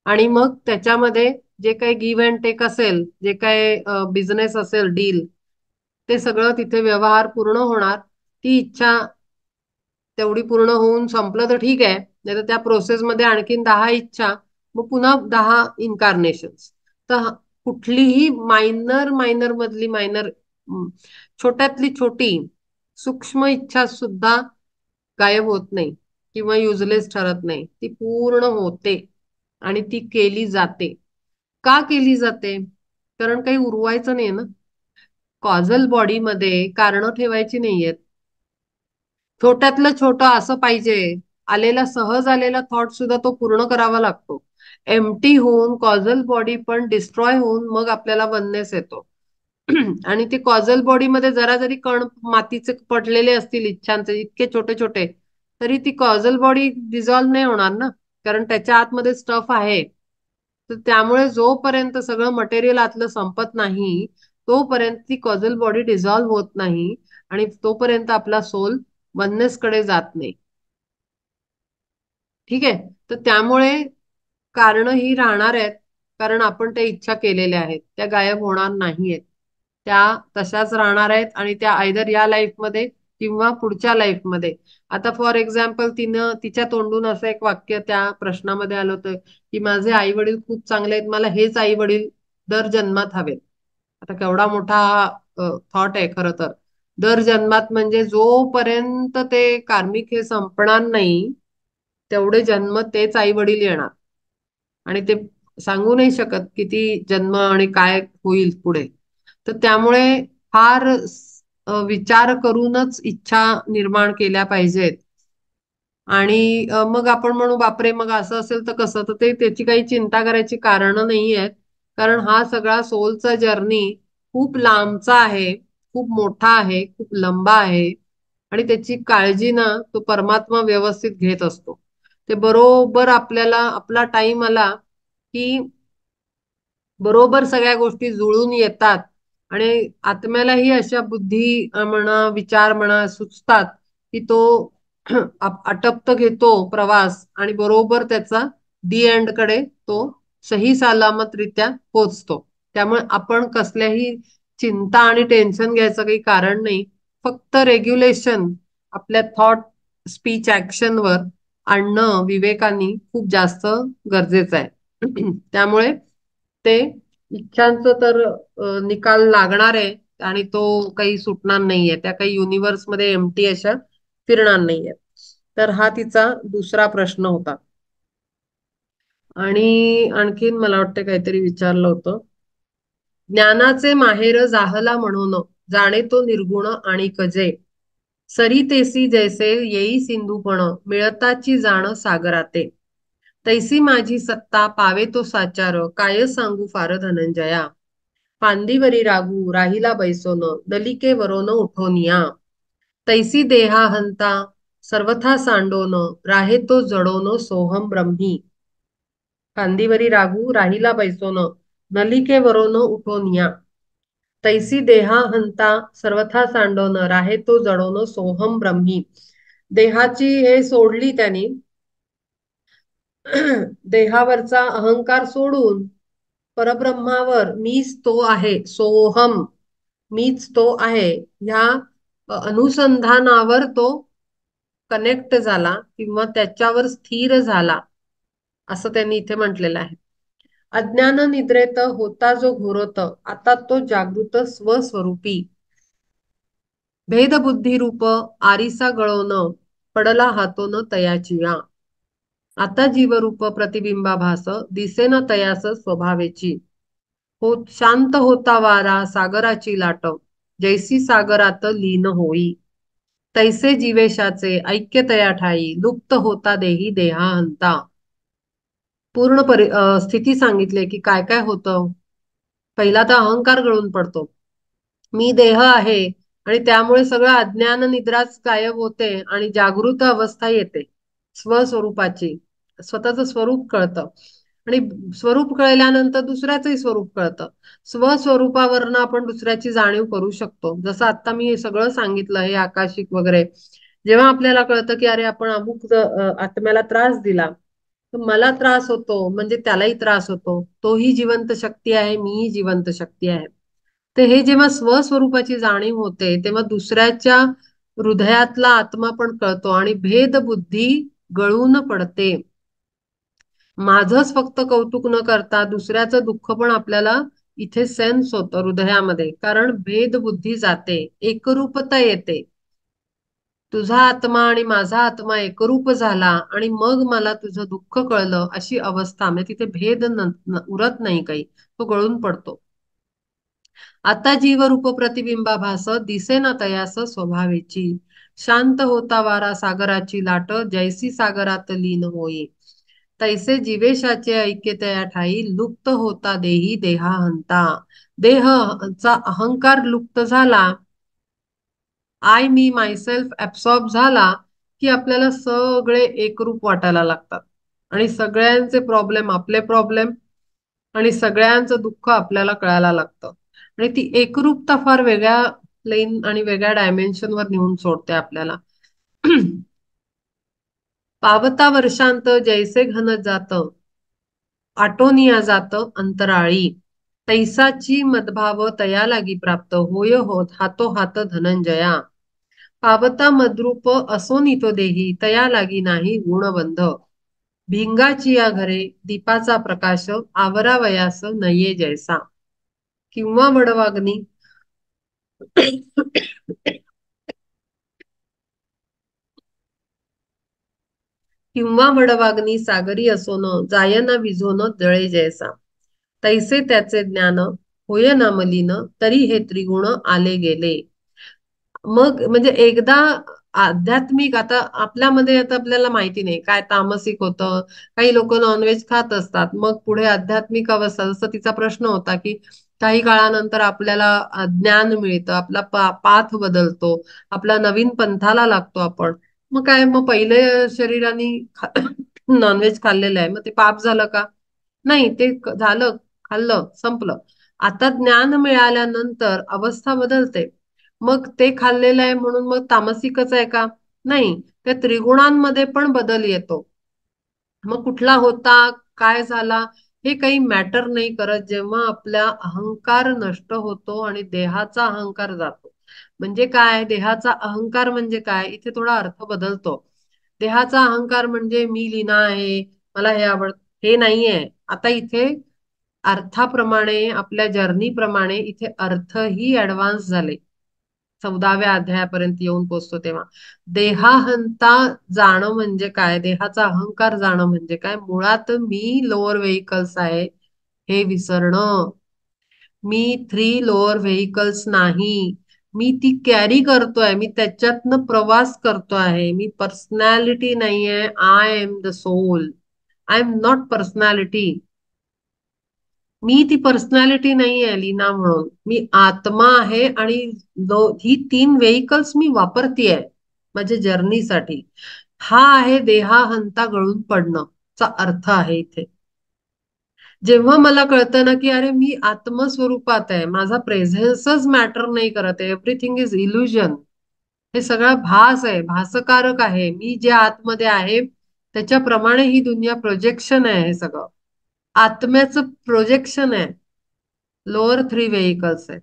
आणि मग त्याच्यामध्ये जे काही गिव्ह अँड टेक असेल, जे काही बिझनेस असेल, डील, ते सगळं तिथे व्यवहार पूर्ण होणार. ती इच्छा तेवढी पूर्ण होऊन संपलं तर ठीक आहे, नाही तर त्या प्रोसेसमध्ये आणखीन 10 इच्छा, मग पुन्हा 10 इन्कारनेशन्स. तर कुठलीही मायनर मायनर मधली मायनर, छोट्यातली छोटी सूक्ष्म इच्छा सुद्धा गायब होत नाही किंवा युजलेस ठरत नाही. ती पूर्ण होते आणि ती केली जाते. का केली जाते? कारण काही उरवायचं नाही ना. कॉझल बॉडीमध्ये कारण ठेवायची नाहीयेत. छोट्यातलं छोटं असं पाहिजे, आलेला सहज आलेला थॉट सुद्धा तो पूर्ण करावा लागतो. एम्प्टी होऊन कॉझल बॉडी पण डिस्ट्रॉय होऊन मग आपल्याला वननेस येतो. आणि ते कॉझल बॉडीमध्ये जरा जरी कण मातीचे पडलेले असतील इच्छांचे इतके छोटे छोटे, तरी ती कॉझल बॉडी डिझॉल्व्ह नाही होणार ना, कारण त्याच्या आतमध्ये स्टफ आहे. तर त्यामुळे जोपर्यंत सगळं मटेरियल आतलं संपत नाही, तोपर्यंत ती कॉझल बॉडी डिझॉल्व्ह होत नाही आणि तोपर्यंत आपला सोल वननेस कडे जात नाही. ठीक आहे. तर त्यामुळे कारण ही राहणार आहेत, कारण आपण त्या इच्छा केलेल्या आहेत, त्या गायब होणार नाहीयेत. त्या तशाच राहणार आहेत आणि त्या आयदर या लाईफमध्ये किंवा पुढच्या लाईफमध्ये. आता फॉर एक्झाम्पल तिनं तिच्या तोंडून असं एक वाक्य त्या प्रश्नामध्ये आलं होतं की माझे आई वडील खूप चांगले आहेत, मला हेच आई वडील दर जन्मात हवेत. आता केवढा मोठा थॉट आहे खरं तर. दर जन्मात म्हणजे जोपर्यंत ते कार्मिक हे संपणार नाही, तेवढे जन्म तेच आई वडील येणार. आणि ते सांगू नाही शकत किती जन्म आणि काय होईल पुढे. तर त्यामुळे फार विचार करूनच इच्छा निर्माण केल्या पाहिजेत. आणि मग आपण म्हणू बापरे, मग असं असेल तर कसं, तर ते त्याची काही चिंता करायची कारण नाही आहेत. कारण हा सगळा सोलचा जर्नी खूप लांबचा आहे, खूप मोठा आहे, खूप लंबा आहे. आणि त्याची काळजी ना तो परमात्मा व्यवस्थित घेत असतो. ते बरोबर आपल्याला आपला टाइम आला की बरोबर सगळ्या गोष्टी जुळून येतात आणि आत्म्यालाही अशा बुद्धी म्हणा, विचार म्हणा सुचतात की तो आटप्त घेतो प्रवास आणि बरोबर त्याचा दी एंड कडे तो सही सालामतरित्या पोहोचतो. त्यामुळे आपण कसल्याही चिंता आणि टेन्शन घ्यायचं काही कारण नाही. फक्त रेग्युलेशन आपल्या थॉट, स्पीच, ऍक्शनवर आणणं विवेकाने खूप जास्त गरजेचं आहे. त्यामुळे ते इच्छांचं तर निकाल लागणार आहे आणि तो काही सुटणार नाहीये. त्या काही युनिव्हर्स मध्ये एमटी अशा फिरणार नाहीये. तर हा तिचा दुसरा प्रश्न होता. आणि आणखीन मला वाटतं काहीतरी विचारलं होतं. ज्ञानाचे माहेर जाहला म्हणून जाणे तो निर्गुण आणि कजे, सरितेसी जैसे येई सिंधूपण मिळताची जाण सागराते, तैसी माझी सत्ता पावे तो साचार काय सांगू फार धनंजया, फांदीवरी रागू राहिला बैसोन नलिके वरोन उठोनिया, तैसी देहा हंता सर्वथा सांडोन राहे तो जडोन सोहम ब्रह्मी, फांदीवरी रागू राहिला बैसोन नलिके वरोन उठोनिया, तैसी देहा हंता सर्वथा सांडोन राहे तो जडोन सोहम ब्रह्मी. देहाची हे सोडली त्यांनी, देहावरचा अहंकार सोडून परब्रह्मावर मीच तो आहे, सोहम, मीच तो आहे, ह्या अनुसंधानावर तो कनेक्ट झाला किंवा त्याच्यावर स्थिर झाला, असं त्यांनी इथे म्हटलेलं आहे. अज्ञान निद्रेत होता जो घोरत आता तो जागृत स्वस्वरूपी, भेदबुद्धी रूप आरिसा गळोन पडला हातोन तयाचिया, आता जीवरूप प्रतिबिंबाभास दिसेन तयास स्वभावेची, हो शांत होता वारा सागराची लाट जैसी सागरात लीन होई, तैसे जीवेशाचे ऐक्य तया ठाई लुप्त होता देही देहांता. पूर्ण स्थिती सांगितली की काय काय होतं. पहिला तर अहंकार गळून पडतो, मी देह आहे, आणि त्यामुळे सगळं अज्ञान निद्राच गायब होते आणि जागृत अवस्था येते. स्वस्वरूपाची. स्वतःचं स्वरूप कळतं. आणि स्वरूप कळल्यानंतर दुसऱ्याचंही स्वरूप कळतं. स्वस्वरूपावरनं आपण दुसऱ्याची जाणीव करू शकतो. जसं आता मी हे सगळं सांगितलं, हे आकाशिक वगैरे. जेव्हा आपल्याला कळतं की अरे आपण अमुक आत्म्याला त्रास दिला, तर मला त्रास होतो म्हणजे त्यालाही त्रास होतो. तोही जिवंत शक्ती आहे, मीही जिवंत शक्ती आहे. तर हे जेव्हा स्वस्वरूपाची जाणीव होते, तेव्हा दुसऱ्याच्या हृदयातला आत्मा पण कळतो आणि भेदबुद्धी गळून पडते. माझंच फक्त कौतुक न करता दुसऱ्याचं दुःख पण आपल्याला इथे सेन्स होतं हृदयामध्ये, कारण भेदबुद्धी जाते, एकरूपता येते. तुझा आत्मा आणि माझा आत्मा एकरूप झाला आणि मग मला तुझं दुःख कळलं, अशी अवस्था. म्हणजे तिथे भेद उरत नाही काही, तो गळून पडतो. आता जीवरूप प्रतिबिंबाभास दिसेना तयास स्वभावेची. शांत होता वारा सागराची लाट, जैसी सागरात लीन होई. तैसे जीवेशाचे ऐक्य तया ठाई, लुप्त होता देही देहाहंता. देहचा अहंकार लुप्त झाला, आय मी मायसेल्फ ऍब्सॉर्ब झाला, की आपल्याला सगळे एकरूप वाटायला लागतात. आणि सगळ्यांचे प्रॉब्लेम आपले प्रॉब्लेम, आणि सगळ्यांचं दुःख आपल्याला कळायला लागतं. आणि ती एकरूपता फार वेगळ्या प्लेन आणि वेगळ्या डायमेन्शनवर नेऊन सोडते आपल्याला. पावता वर्षांत जैसे घन जात, आटोनिया जात अंतराळी. तैसाची मदभाव तया लागी प्राप्त, होय होत हातो हात धनंजया. पावता मद्रूप असो नितो देही, तया लागी नाही गुणबंध. भिंगाची या घरे दीपाचा प्रकाश, आवरावयास नये जैसा. किंवा वडवाग्नी किंवा वडवाग्नी सागरी असोन, जायना विझोन जळे जैसा. तैसे त्याचे ज्ञान होय ना मलिन, तरी हे त्रिगुण आले गेले. मग म्हणजे एकदा आध्यात्मिक, आता आपल्यामध्ये आता आपल्याला माहिती नाही काय तामसिक होतं. काही लोक नॉनव्हेज खात असतात, मग पुढे आध्यात्मिक अवस्था. जसं तिचा प्रश्न होता की काही काळानंतर आपल्याला ज्ञान मिळतं, आपला पाथ बदलतो, आपला नवीन पंथाला लागतो आपण. मग काय, मग पहिले शरीराने नॉनव्हेज खाल्लेलं आहे, मग ते पाप झालं का? नाही, ते झालं, खाल्लं, संपलं. आता ज्ञान मिळाल्यानंतर अवस्था बदलते. मग ते खाल्लेलं आहे म्हणून मग तामसिकच आहे का? नाही, त्या त्रिगुणांमध्ये पण बदल येतो. मग कुठला होता, काय झाला, हे काही मॅटर नाही करत, जेव्हा आपला अहंकार नष्ट होतो आणि देहाचा अहंकार जातो. म्हणजे काय, देहाचा अहंकार म्हणजे काय, इथे थोडा अर्थ बदलतो. देहाचा अहंकार म्हणजे मी लीना आहे, मला हे आवडत, हे नाहीये. आता इथे अर्थाप्रमाणे, आपल्या जर्नी प्रमाणे इथे अर्थही ऍडव्हान्स झाले. 14व्या अध्यायापर्यंत येऊन पोहोचतो तेव्हा. देहाहंता जाणं म्हणजे काय, देहाचा अहंकार जाणं म्हणजे काय, मुळात मी लोअर व्हेइकल्स आहे हे विसरणं. मी 3 लोअर व्हेइकल्स नाही, मी ती कॅरी करतोय, मी त्याच्यातनं प्रवास करतो आहे. मी पर्सनॅलिटी नाहीये, I am the soul. I am not personality. मी ती पर्सनॅलिटी नाही आहे लीना म्हणून, मी आत्मा आहे. आणि ही 3 व्हेइकल्स मी वापरतीये माझ्या जर्नीसाठी. हा आहे देहाहंता गळून पडणं चा अर्थ आहे इथे. जेव्हा मला कळतं ना की अरे मी आत्मस्वरूपात आहे, माझा प्रेझेन्सच मॅटर नाही करत आहे, एव्हरीथिंग इज इल्युजन, हे सगळा भास आहे, भासकारक आहे, मी जे आतमध्ये आहे त्याच्याप्रमाणे ही दुनिया प्रोजेक्शन आहे, हे सगळं आत्म्याचं प्रोजेक्शन आहे. लोअर 3 व्हेइकल्स आहे,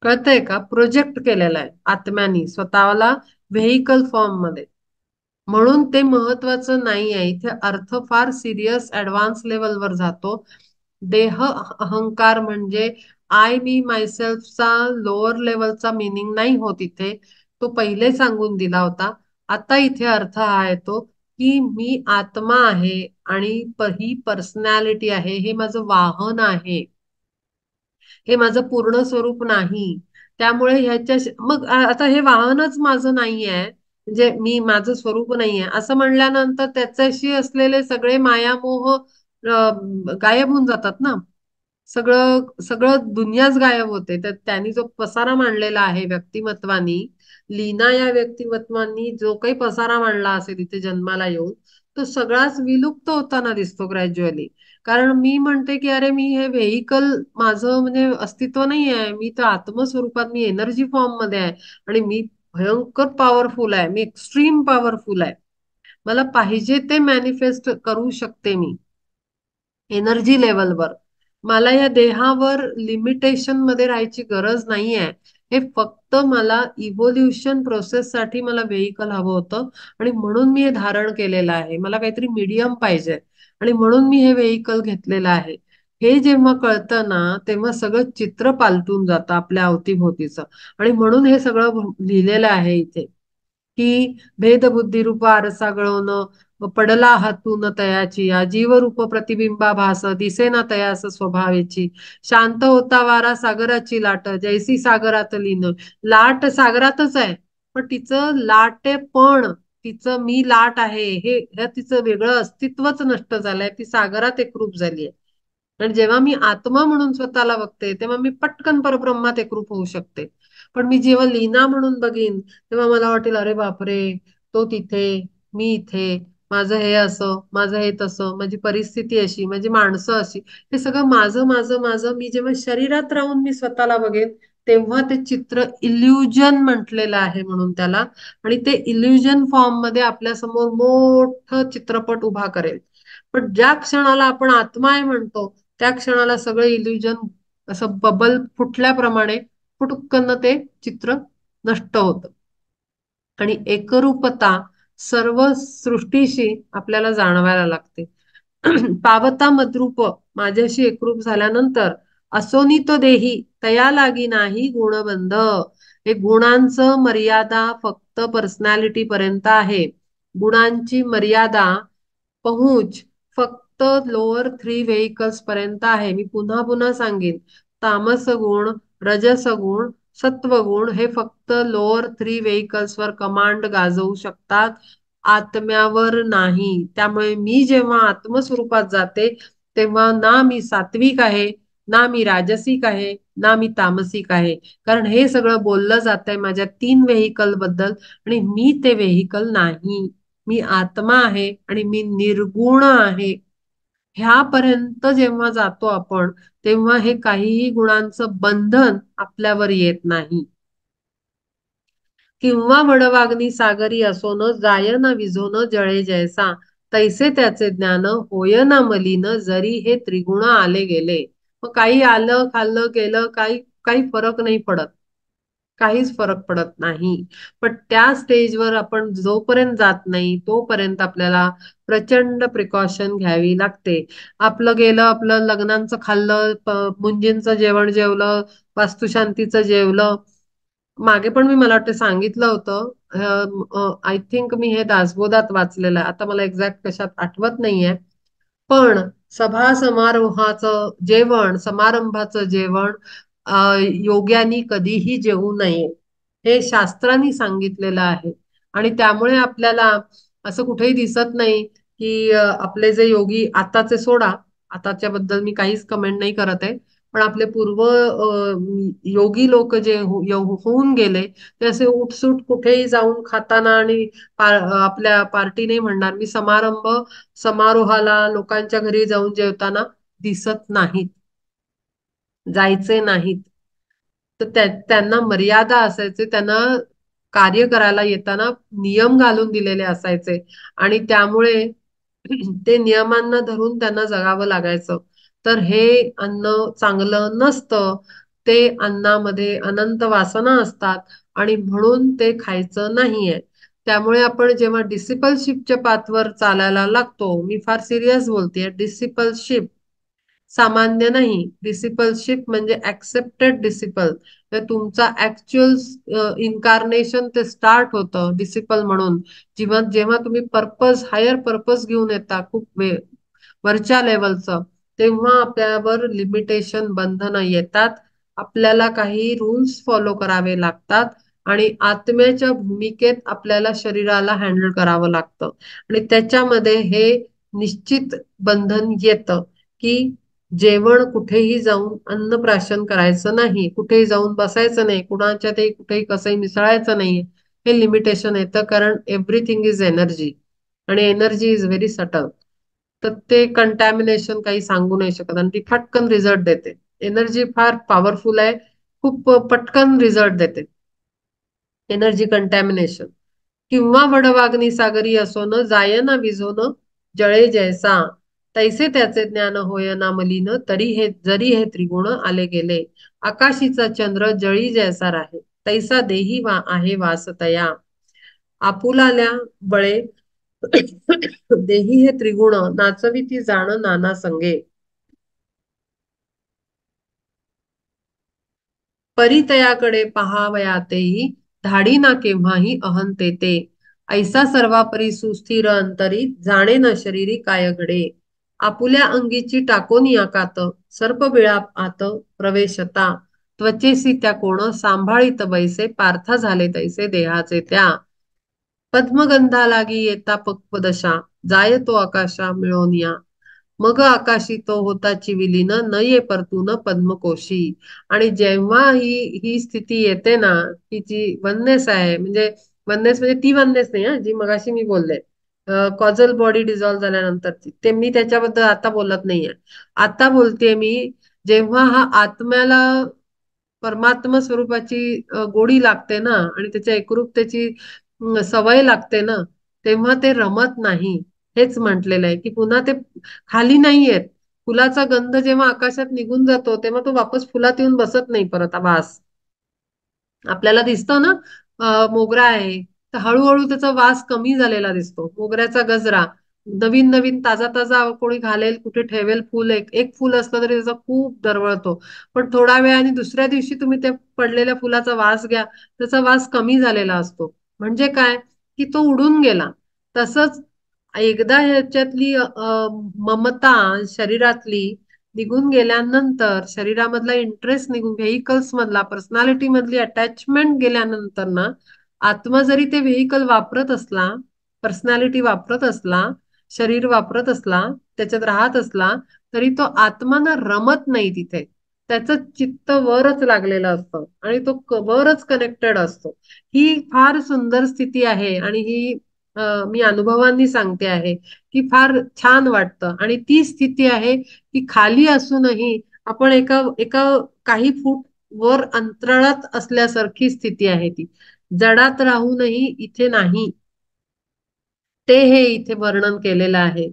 कळतंय का, प्रोजेक्ट केलेला आहे आत्म्यानी स्वतःला व्हेइकल फॉर्म मध्ये. म्हणून ते महत्वाचं नाही आहे इथे. अर्थ फार सिरियस ऍडव्हान्स लेवलवर जातो. देह अहंकार म्हणजे आय मी मायसेल्फचा लोअर लेवलचा मिनिंग नाही होत इथे, तो पहिले सांगून दिला होता. आता इथे अर्थ हा येतो की मी आत्मा आहे आणि ही पर्सनॅलिटी आहे, हे माझं वाहन आहे, हे माझं पूर्ण स्वरूप नाही. त्यामुळे ह्याच्या मग आता हे वाहनच माझं नाही आहे, म्हणजे मी माझं स्वरूप नाही आहे असं म्हणल्यानंतर त्याच्याशी असलेले सगळे मायामोह गायब होऊन जातात ना. सगळं सगळं दुनियाच गायब होते. तर त्यांनी जो पसारा मांडलेला आहे व्यक्तिमत्वानी, लीना या व्यक्तिमत्वानी जो काही पसारा मांडला असेल इथे जन्माला येऊन, तो सगळाच विलुप्त होताना दिसतो ग्रॅज्युअली. कारण मी म्हणते की अरे मी हे व्हेइकल माझं म्हणजे अस्तित्व नाही आहे, मी तर आत्मस्वरूपात मी एनर्जी फॉर्म मध्ये आहे आणि मी भयंकर पॉवरफुल आहे, मी एक्स्ट्रीम पॉवरफुल आहे. मला पाहिजे ते मॅनिफेस्ट करू शकते मी एनर्जी लेवलवर. मला या देहावर लिमिटेशन मध्ये राहायची गरज नाही आहे. हे फक्त मला इव्होल्युशन प्रोसेस साठी मला व्हेइकल हवं होतं आणि म्हणून मी हे धारण केलेलं आहे. मला काहीतरी मीडियम पाहिजे आणि म्हणून मी हे व्हेइकल घेतलेलं आहे. हे जेव्हा कळतं ना तेव्हा सगळं चित्र पालटून जातं आपल्या अवतीभोवतीचं. आणि म्हणून हे सगळं लिहिलेलं आहे इथे की भेदबुद्धी रूप आरसा गळवणं पडला हातून तयाची या जीवरूप प्रतिबिंबा भास दिसेना तयास स्वभावेची शांत होता वारा सागराची लाट जैसी सागरात लीन. लाट सागरातच आहे पण तिचं लाटेपण, तिचं मी लाट आहे हे तिचं वेगळं अस्तित्वच नष्ट झालंय, ती सागरात एकरूप झालीय. आणि जेव्हा मी आत्मा म्हणून स्वतःला बघते तेव्हा मी पटकन परब्रह्मात एकरूप होऊ शकते. पण मी जेव्हा लीना म्हणून बघीन तेव्हा मला वाटेल अरे बापरे, तो तिथे, मी इथे, माझं हे असं, माझं हे तसं, माझी परिस्थिती अशी, माझी माणसं अशी. हे सगळं माझं माझं माझं मी जेव्हा शरीरात राहून मी स्वतःला बघेन तेव्हा ते चित्र इल्युजन म्हटलेलं आहे म्हणून त्याला. आणि ते इल्युजन फॉर्म मध्ये आपल्या समोर मोठं चित्रपट उभा करेल. पण ज्या क्षणाला आपण आत्मा आहे म्हणतो त्या क्षणाला सगळं इल्युजन असं बबल फुटल्याप्रमाणे फुटुक्कन ते चित्र नष्ट होतं. आणि एकरूपता सर्व सृष्टीशी आपल्याला जाणवायला लागते. पावता मद्रूप माझ्याशी एकरूप झाल्यानंतर असोनी तो देही तया लागी नाही गुणबंध. हे गुणांचं मर्यादा फक्त पर्सनॅलिटी पर्यंत आहे. गुणांची मर्यादा पहुंच फक्त लोअर थ्री व्हेइकल्स पर्यंत आहे. मी पुन्हा पुन्हा सांगेन, तामस गुण, रजस गुण, सत्वगुण हे फक्त लोअर थ्री व्हेइकल्स वर कमांड गाजवू शकतात, आत्म्यावर नाही. त्यामुळे मी जेव्हा आत्मस्वरूपात जाते तेव्हा ना मी सात्विक आहे, ना मी राजसिक आहे, ना मी तामसिक आहे. कारण हे सगळं बोललं जात आहे माझ्या तीन व्हेइकल बद्दल आणि मी ते व्हेइकल नाही. मी आत्मा आहे आणि मी निर्गुण आहे. ह्यापर्यंत जेव्हा जातो आपण तेव्हा हे काहीही गुणांचं बंधन आपल्यावर येत नाही. किंवा वडवाग्नी सागरी असो न जाय न विझो न जळे जैसा तैसे त्याचे ज्ञान होय ना मलिन जरी हे त्रिगुण आले गेले. मग काही आलं खाल्लं गेलं काही काही फरक नाही पडत, काहीच फरक पडत नाही. पण त्या स्टेजवर आपण जोपर्यंत जात नाही तोपर्यंत आपल्याला प्रचंड प्रिकॉशन घ्यावी लागते. आपलं गेलं, आपलं लग्नांचं खाल्लं, मुंजींचं जेवण जेवलं, वास्तुशांतीचं जेवलं. मागे पण मी मला वाटतं सांगितलं होतं, आय थिंक मी हे दासबोधात वाचलेलं आहे, आता मला एक्झॅक्ट कशात आठवत नाहीये. पण सभा समारोहाचं जेवण, समारंभाचं जेवण योग्यानी कधीही जेवू नये हे शास्त्रांनी सांगितलेलं आहे. आणि त्यामुळे आपल्याला असं कुठेही दिसत नाही की आपले जे योगी आताचे सोडा, आताच्या बद्दल मी काहीच कमेंट नाही करत आहे, पण आपले पूर्व योगी लोक जे होऊन गेले ते असे उठसूट कुठेही जाऊन खाताना आणि आपल्या पार्टी नाही म्हणणार मी, समारंभ समारोहाला लोकांच्या घरी जाऊन जेवताना दिसत नाहीत, जायचे नाहीत. तर त्यांना मर्यादा असायचे, त्यांना कार्य करायला येताना नियम घालून दिलेले असायचे आणि त्यामुळे ते नियमांना धरून त्यांना जगावं लागायचं. तर हे अन्न चांगलं नसतं, ते अन्नामध्ये अनंत वासना असतात आणि म्हणून ते खायचं नाहीये. त्यामुळे आपण जेव्हा डिसिपलशिपच्या पाथवर चालायला लागतो, मी फार सिरियस बोलतेय, डिसिपलशिप सामान्य नाही. डिसिपलशिप म्हणजे ऍक्सेप्टेड डिसिपल, तुमचा ऍक्च्युअल इन्कारनेशन ते स्टार्ट होतं डिसिपल म्हणून. जेव्हा जेव्हा तुम्ही पर्पज, हायर पर्पज घेऊन येता खूप वरच्या लेवलचं, तेव्हा आपल्यावर लिमिटेशन बंधनं येतात. आपल्याला काही रूल्स फॉलो करावे लागतात आणि आत्म्याच्या भूमिकेत आपल्याला शरीराला हँडल करावं लागतं. आणि त्याच्यामध्ये हे निश्चित बंधन येतं की जेवण कुठेही जाऊन अन्नप्राशन करायचं नाही, कुठेही जाऊन बसायचं नाही, कुणाच्या ते कुठेही कसंही मिसळायचं नाही. हे लिमिटेशन येतं, कारण एव्हरीथिंग इज एनर्जी आणि एनर्जी इज व्हेरी सटल. तर ते कंटॅमिनेशन काही सांगू नाही शकत आणि ती फटकन रिझल्ट देते. एनर्जी फार पॉवरफुल आहे, खूप पटकन रिझल्ट देते. एनर्जी कंटॅमिनेशन किंवा वडवाग्नी सागरी असो न जाय ना विझोन जळे जैसा तैसे त्याचे ज्ञान होय ना मलिन जरी हे त्रिगुण आले गेले आकाशीचा चंद्र जळी जैसा राहे तैसा देही आहे वासतया आपुलाल्या बळे देही हे त्रिगुण नाचवी ती जाण नाना संगे परितयाकडे पहावयातेही धाडी ना केव्हाही अहंते ते ऐसा सर्वापरी सुस्थिर अंतरी जाणे न शरीरी काय घडे आपुल्या अंगीची टाकोनी आकात सर्प बिळा आत प्रवेशता त्वचेसी त्या कोण सांभाळीत बैसे पार्थ झाले तैसे देहाचे त्या पद्मगंधा लागी येता पक्वदशा जाय तो आकाशा मिळवनिया मग आकाशी तो होताची विलीन न ये परतून पद्मकोशी आणि जेव्हा ही स्थिती येते ना की जी वननेस आहे म्हणजे ती वननेस नाही हा जी मगाशी मी बोलले कॉझल बॉडी डिझॉल्व्ह झाल्यानंतरची ते मी त्याच्याबद्दल आता बोलत नाहीये. आता बोलते मी जेव्हा हा आत्म्याला परमात्मा स्वरूपाची गोडी लागते ना आणि त्याच्या एकरूपतेची सवय लागते ना तेव्हा ते रमत नाही. हेच म्हटलेलं आहे की पुन्हा ते खाली नाही येत. फुलाचा गंध जेव्हा आकाशात निघून जातो तेव्हा तो वापस फुलात येऊन बसत नाही परत वास आपल्याला दिसतं ना मोगरा आहे तर हळूहळू त्याचा वास कमी झालेला दिसतो. मोगऱ्याचा गजरा नवीन नवीन ताजा ताजा कोणी घालेल कुठे ठेवेल फुल एक फुल असलं तरी त्याचा खूप दरवळतो. पण थोडा वेळ आणि दुसऱ्या दिवशी तुम्ही त्या पडलेल्या फुलाचा वास घ्या त्याचा वास कमी झालेला असतो. म्हणजे काय की तो उडून गेला. तसंच एकदा ह्याच्यातली ममता शरीरातली निघून गेल्यानंतर शरीरामधला इंटरेस्ट निघून व्हेकल्स मधला पर्सनॅलिटी मधली अटॅचमेंट गेल्यानंतर ना आत्मा जरी ते व्हेकल वापरत असला पर्सनॅलिटी वापरत असला शरीर वापरत असला त्याच्यात राहत असला तरी तो आत्मा ना रमत नाही तिथे. त्याचं चित्त वरच लागलेलं असतं आणि तो वरच कनेक्टेड असतो. ही फार सुंदर स्थिती आहे आणि ही मी अनुभवांनी सांगते आहे की फार छान वाटतं आणि ती स्थिती आहे की खाली असूनही आपण एका एका काही फूट वर अंतराळात असल्यासारखी स्थिती आहे ती. जडात राहूनही इथे नाही ते हे इथे वर्णन केलेलं आहे.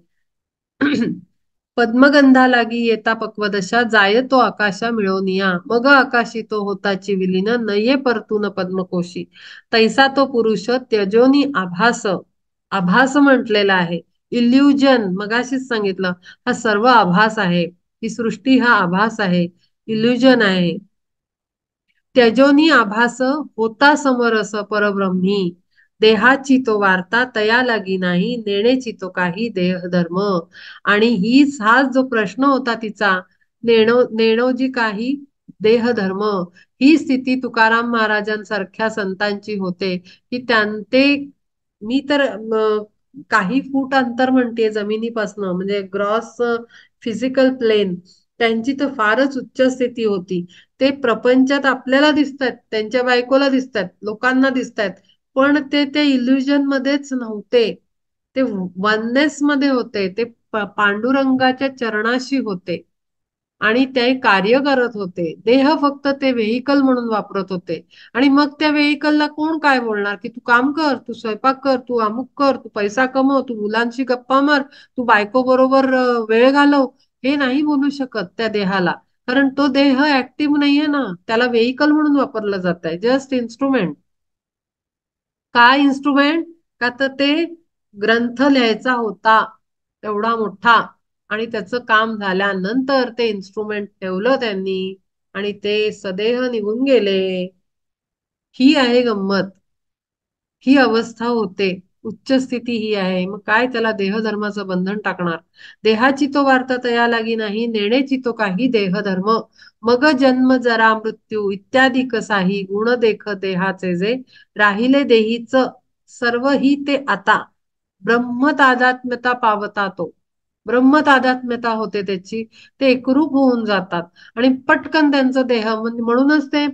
पद्मगंधा लागी येता पक्वदशा जाय तो आकाशा मिळवनिया मग आकाशी तो होताची विलीन नये परतून पद्मकोशी तैसा तो पुरुष त्यजोनी आभास आभास म्हटलेला आहे. इल्युजन मगाशीच सांगितलं हा सर्व आभास आहे. ही सृष्टी हा आभास आहे. इल्युजन आहे. त्यजोनी आभास होता समरस परब्रह्मी देहाची तो वार्ता तया लागी नाही नेण्याची तो काही देहधर्म आणि हाच जो प्रश्न होता तिचा नेणो जी काही देहधर्म ही स्थिती तुकाराम महाराजांसारख्या संतांची होते की ते मी तर काही फूट अंतर म्हणते जमिनीपासनं म्हणजे ग्रॉस फिजिकल प्लेन त्यांची तर फारच उच्च स्थिती होती. ते प्रपंचात आपल्याला दिसतात त्यांच्या बायकोला दिसतात लोकांना दिसतात पण ते इल्युजन मध्येच नव्हते. ते वननेस मध्ये होते. ते पांडुरंगाच्या चरणाशी होते आणि ते कार्य करत होते. देह फक्त ते व्हेकल म्हणून वापरत होते आणि मग त्या व्हेकलला कोण काय बोलणार की तू काम कर तू स्वयंपाक कर तू अमुक कर तू पैसा कमव तू मुलांशी गप्पा मार तू बायको बरोबर वेळ घालव हे नाही बोलू शकत त्या देहाला. कारण तो देह ऍक्टिव्ह नाहीये ना त्याला व्हेकल म्हणून वापरलं जात आहे जस्ट इन्स्ट्रुमेंट. काय इन्स्ट्रुमेंट का तर ते ग्रंथ लिहायचा होता एवढा मोठा आणि त्याचं काम झाल्यानंतर ते इन्स्ट्रुमेंट ठेवलं त्यांनी आणि ते सदेह निघून गेले. ही आहे गंमत. ही अवस्था होते. उच्च स्थिती ही आहे. मग काय त्याला देहधर्माचं बंधन टाकणार. देहाची तो वार्ता तया लागी नाही नेण्याची तो काही देहधर्म मग जन्म जरा मृत्यू इत्यादी कसाही गुण देख देहाचे जे राहिले देहीच सर्व ही ते आता ब्रह्म तादात्म्यता पावता तो ब्रह्मतादात्म्यता होते त्याची. ते एकरूप होऊन जातात आणि पटकन त्यांचा देह म्हणूनच ते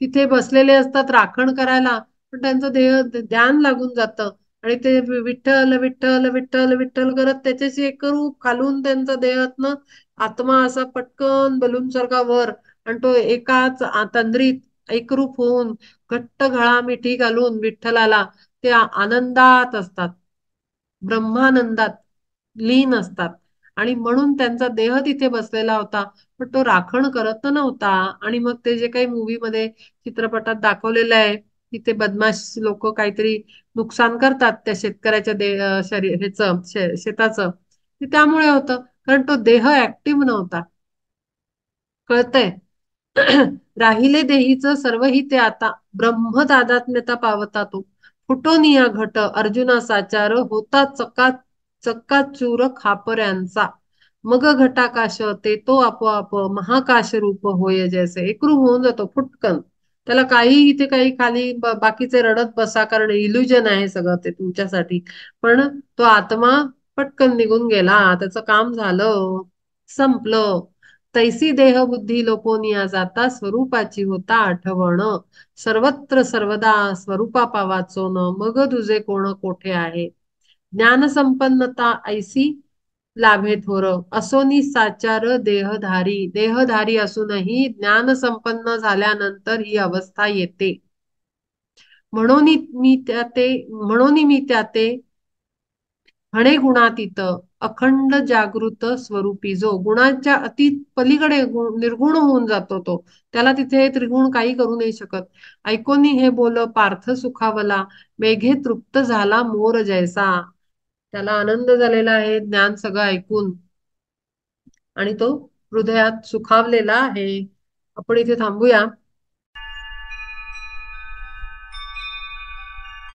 तिथे बसलेले असतात राखण करायला, पण त्यांचं देह ध्यान लागून जातं आणि ते विठ्ठल विठ्ठल विठ्ठल विठ्ठल करत त्याच्याशी एकरूप खालून त्यांचा देहातनं आत्मा असा पटकन बलून सारखा वर आणि तो एकाच तंद्रीत एकरूप होऊन घट्ट गळा मिठी घालून विठ्ठलाला ते आनंदात असतात, ब्रह्मानंदात लीन असतात. आणि म्हणून त्यांचा देह तिथे बसलेला होता, पण तो राखण करत नव्हता. आणि मग ते जे काही मूवी मध्ये चित्रपटात दाखवलेलं आहे, तिथे बदमाश लोक काहीतरी नुकसान करतात त्या शेतकऱ्याच्या शरीर ह्याचं शेताचं, ते त्यामुळे होतं कारण तो देह ऍक्टिव्ह नव्हता. कळतंय? राहिले देहीचं सर्वही ते आता ब्रह्म तादात्म्यता पावता तो फुटोनिया घट अर्जुना साचार होता चक्काचूर खापऱ्यांचा मग घटाकाश ते तो आपोआप महाकाश रूप होय जैसे एकरूप होऊन जातो फुटकन. त्याला काही इथे काही खाली बाकीचे रडत बसा कारण इल्युजन आहे सगळं ते तुमच्यासाठी. पण तो आत्मा पटकन निघून गेला, त्याचं काम झालं, संपलं. तैसी देह बुद्धी लोपोनिया जाता स्वरूपाची होता आठवण सर्वत्र सर्वदा स्वरूपा पावाचो न मग तुझे कोण कोठे आहे. ज्ञानसंपन्नता ऐसी लाभे थोर असोनी साचार देहधारी देहधारी असूनही ज्ञानसंपन्न झाल्यानंतर ही अवस्था येते. म्हणून मी त्या ते हणे गुणातीत अखंड जागृत स्वरूपी जो गुणाच्या अति पलीकडे निर्गुण होऊन जातो तो, त्याला तिथे त्रिगुण काही करू नाही शकत. ऐकोनी हे बोल पार्थ सुखावला मेघे तृप्त झाला मोर जैसा. त्याला आनंद झालेला आहे ज्ञान सगळं ऐकून आणि तो हृदयात सुखावलेला आहे. आपण इथे थांबूया.